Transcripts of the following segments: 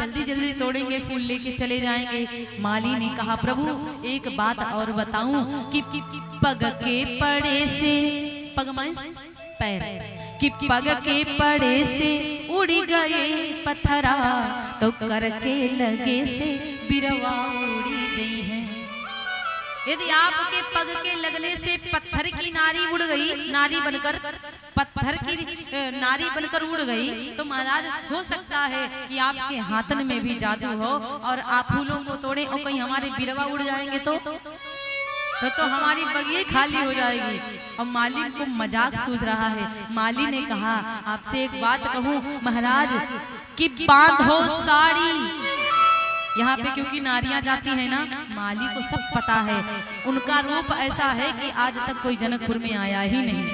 जल्दी जल्दी तोड़ेंगे, फूल लेके चले जाएंगे। माली ने कहा प्रभु एक बात और बताऊं कि पग के पड़े से, पग माने पैर, कि पग के पड़े से उड़ गए पत्थरा, तो करके लगे से बिरवा उड़ी गई है। यदि आपके पग के लगने से पत्थर की नारी उड़ गई, नारी बनकर पत्थर की नारी बनकर उड़ गई, तो महाराज हो सकता है कि आपके हाथन में भी जादू हो और आप फूलों को तोड़े और कहीं हमारे बिरवा उड़ जाएंगे तो हमारी बगिए खाली हो जाएगी। और माली को मजाक सूझ रहा है। माली ने कहा आपसे एक बात कहूं महाराज कि बांधो साड़ी। यहाँ पे क्योंकि नारियां जाती है ना, माली को सब पता है। उनका रूप ऐसा है कि आज तक कोई जनकपुर में आया ही नहीं,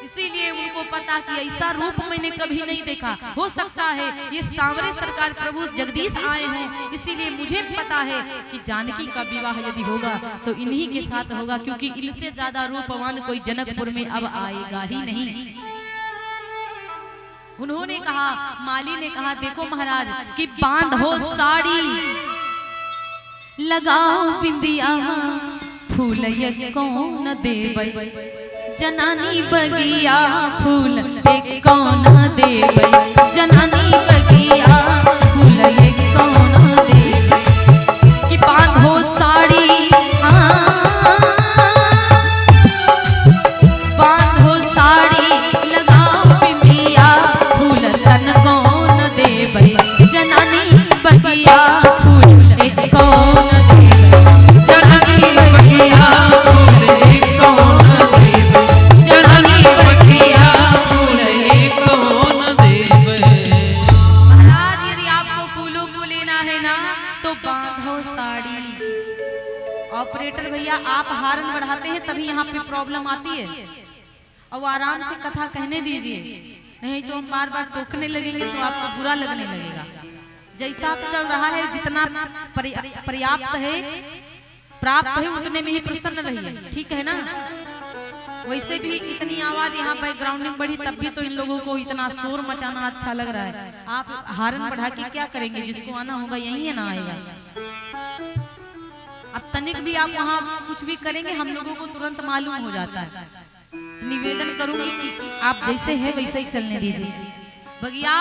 इसीलिए उनको पता कि ऐसा रूप मैंने कभी नहीं देखा। हो सकता है ये सांवरे सरकार प्रभु जगदीश आए हैं, इसीलिए मुझे पता है कि जानकी का विवाह यदि होगा तो इन्हीं के साथ होगा, क्योंकि इनसे ज्यादा रूपवान कोई जनकपुर में अब आएगा ही नहीं। उन्होंने कहा, माली ने कहा देखो महाराज कि बांधो साड़ी, लगाओ बिंदिया, फूल ये कौन देबै, जनानी बगिया फूल एक कौन देबै, जनानी बगिया फूल एक कौन देबै, कि बांधो साड़ी, बांधो साड़ी, लगाओ बिंदिया, फूल तन कौन देबै, जनानी बगिया फूल एक कौन देबै, जनानी बगिया फूल एक कौन देबै, जनानी बगिया फूल एक कौन देबै। महाराज यदि आपको फूलों को लेना है ना तो बांधो साड़ी। ऑपरेटर भैया आप हारन बढ़ाते हैं तभी यहाँ पे प्रॉब्लम आती है। अब आराम से कथा कहने दीजिए, नहीं तो हम बार बार टोकने लगेंगे तो आपको बुरा लगने लगेगा। जैसा चल रहा है, जितना पर्याप्त है प्राप्त है उतने में ही प्रसन्न रहिए, ठीक है ना। वैसे भी इतनी आवाज यहाँ बैकग्राउंडिंग बढ़ी तब भी तो इन लोगों को इतना शोर मचाना अच्छा लग रहा है। आप हारन बढ़ा के क्या करेंगे, जिसको आना होगा यही है ना आएगा। अब तनिक भी आप वहाँ कुछ भी करेंगे हम लोगों को तुरंत मालूम हो जाता है। तो निवेदन करूंगी कि आप जैसे है वैसे ही चलने दीजिए। बगिया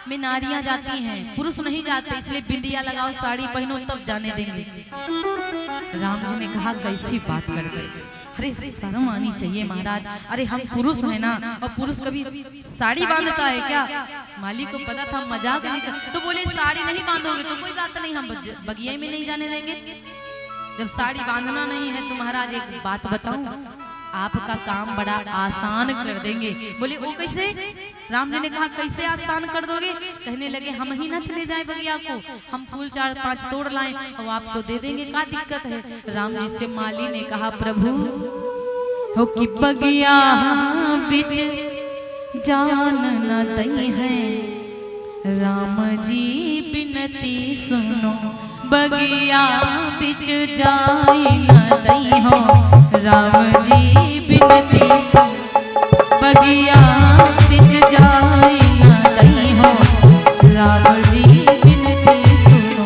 में नारियां जाती हैं, पुरुष नहीं जाते, इसलिए बिंदिया लगाओ, साड़ी पहनो तब जाने देंगे। राम जी ने कहा कैसी बात कर गए, अरे शर्म आनी चाहिए महाराज, अरे हम पुरुष हैं ना, और पुरुष कभी साड़ी बांधता है क्या। माली को पता था मजाक नहीं कर, तो बोले साड़ी नहीं बांधोगे तो कोई बात नहीं, हम बगिया में नहीं जाने देंगे। जब साड़ी बांधना नहीं है तो महाराज एक बात बताऊं, आपका काम बड़ा आसान कर देंगे। बोले वो कैसे। राम जी ने कहा कैसे आसान कर दोगे। कहने लगे हम ही ना चले जाए बगिया को, हम फूल 4-5 तोड़ लाएं और आपको दे देंगे, क्या दिक्कत है। राम जी से माली ने कहा प्रभु हो कि बगिया बिच जान न दई है, राम जी बिनती सुनो, बगिया बिच जाई न दई हो, राम जी बिनती सुनो, बगिया बिच जाई न दई हो, राम जी बिनती सुनो,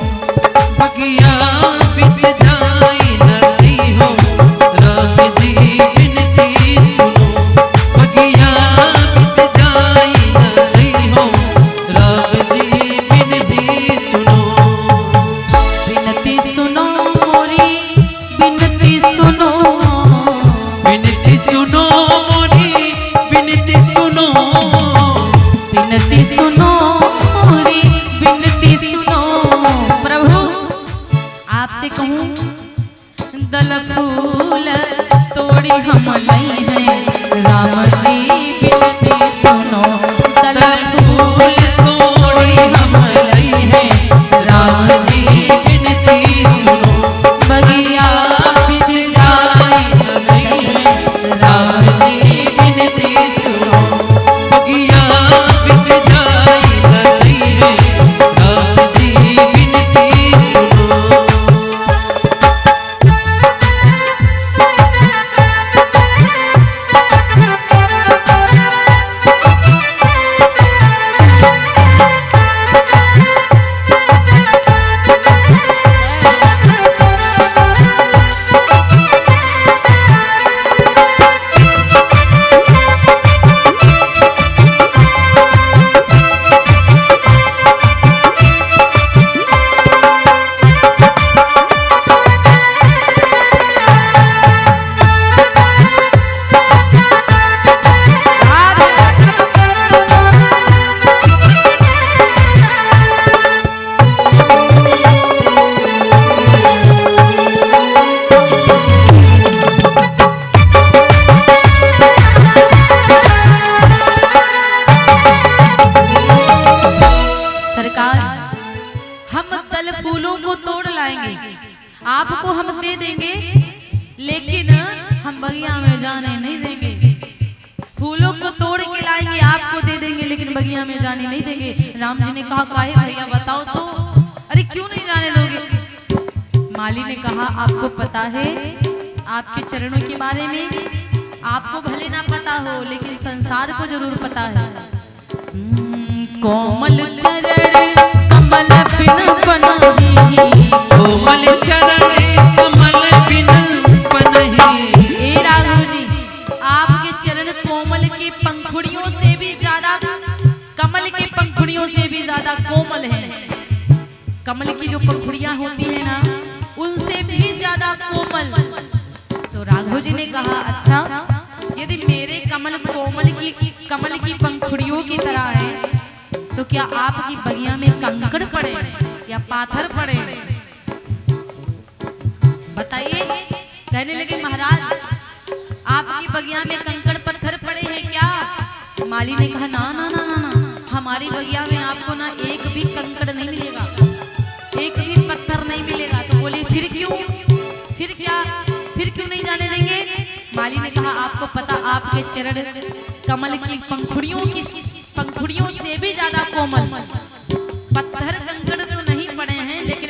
बगिया बिच जाई न दई हो, राम जी बिनती सुनो, बगिया बिच जाई न दई हो, राम जी बिनती सुनो, बिनती सुनो मोरी बिनती सुनो, बिनती सुनो मोरी बिनती सुनो, बिनती सुनो मोरी सरकार हम दल फूलों को तोड़ लाएंगे, आपको हम दे देंगे, लेकिन हम बगिया में जाने नहीं देंगे। फूलों को तोड़ के लाएंगे, आपको दे देंगे, लेकिन बगिया में जाने नहीं देंगे। राम जी ने कहा काहे भैया बताओ तो, अरे क्यों नहीं जाने दोगे? माली ने कहा आपको पता है आपके चरणों के बारे में, आपको भले ना पता हो लेकिन संसार को जरूर पता है। कोमल चरण कमल बिन पनही, कोमल चरण कमल बिन पनही। ए राघव जी, आपके चरण कोमल के पंखुड़ियों से भी ज्यादा, कमल के पंखुड़ियों से भी ज्यादा कोमल है। कमल की जो पंखुड़ियां होती है ना, उनसे भी ज्यादा कोमल। तो राघव जी ने कहा अच्छा, यदि मेरे कमल कमल की पंखुड़ियों की तरह है, तो क्या आपकी बगिया में कंकड़ पड़े या पाथर पड़े? बताइए। कहने लगे महाराज आपकी बगिया में कंकड़ पत्थर पड़े हैं क्या? माली ने कहा ना ना ना ना ना, हमारी बगिया में आपको ना एक भी कंकड़ नहीं मिलेगा, एक भी पत्थर नहीं मिलेगा। तो बोले फिर क्यों, फिर क्या, फिर क्यों नहीं जाने देंगे? माली ने कहा आपको पता आपके चरण कमल की पंखुड़ियों से भी ज्यादा कोमल। पत्थर कंकड़ तो नहीं पड़े हैं, लेकिन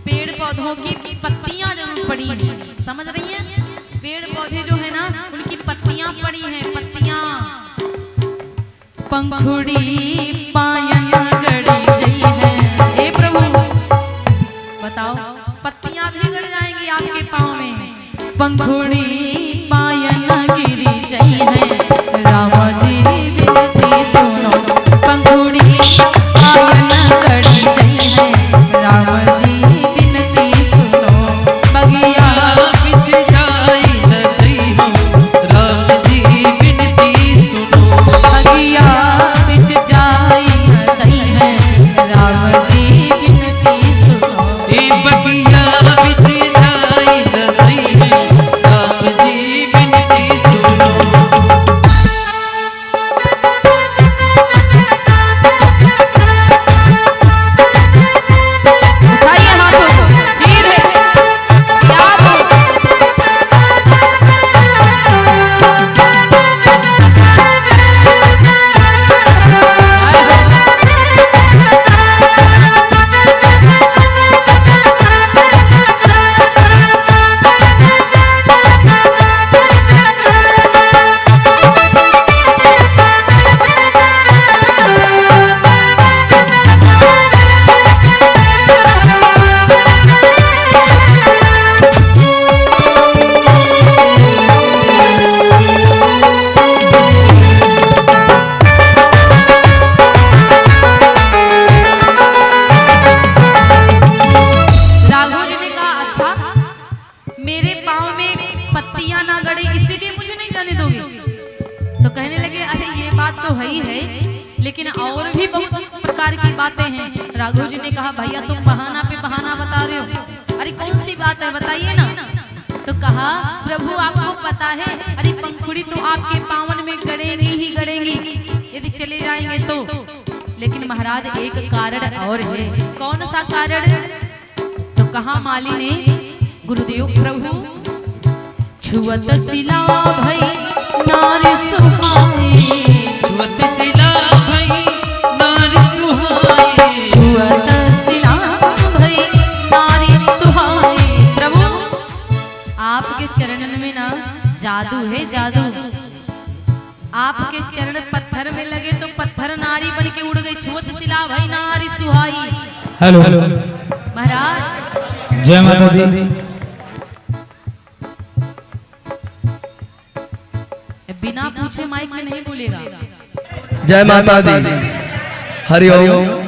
पेड़ पौधों की पत्तियां जरूर पड़ी हैं। समझ रही हैं? पेड़ पौधे जो है ना, उनकी पत्तियां पड़ी हैं, पत्तियां। पंखुड़ी पायन गड़ी गई है, हे प्रभु बताओ, पत्तियां भी गड़ जाएंगी आपके पाँव में। पंखुड़ी पायन गिरी गई है, राम जी विनती सुनो। पंखुड़ी पायन गड़ी गई है, राम जी विनती सुनो। बगिया बिछ जाई नदी हो, राम जी विनती सुनो। बगिया बिछ जाई नदी है, राम जी विनती सुनो। ए बगिया बिछ जाई नदी है, राम जी विनती सुनो। उठाइए हाथों को, धीरे याद हो। तो कहने लगे अरे ये बात तो है ही है, लेकिन और भी बहुत प्रकार की बातें हैं। राघव जी ने कहा भैया तुम बहाना पे बहाना बता रहे हो, अरे कौन सी बात है बताइए ना। तो कहा प्रभु आपको पता है, अरे पंखुड़ी तो आपके पावन में गड़ेंगी ही गड़ेंगी यदि चले जाएंगे तो। लेकिन महाराज एक कारण और है। कौन सा कारण? तो कहा माली ने गुरुदेव प्रभु छुअत सिला भई नारी सुहाई, छुअत सिला भई नारी सुहाई, छुअत सिला भई नारी सुहाई। प्रभु आपके चरणन में ना जादू है, जादू। आपके चरण पत्थर में लगे तो पत्थर नारी बन के उड़ गई। छुअत सिला भई नारी सुहाई। हेलो महाराज जय माता दी। बिना पूछे माइक में नहीं बोलेगा। जय माता दी। हरि ओम।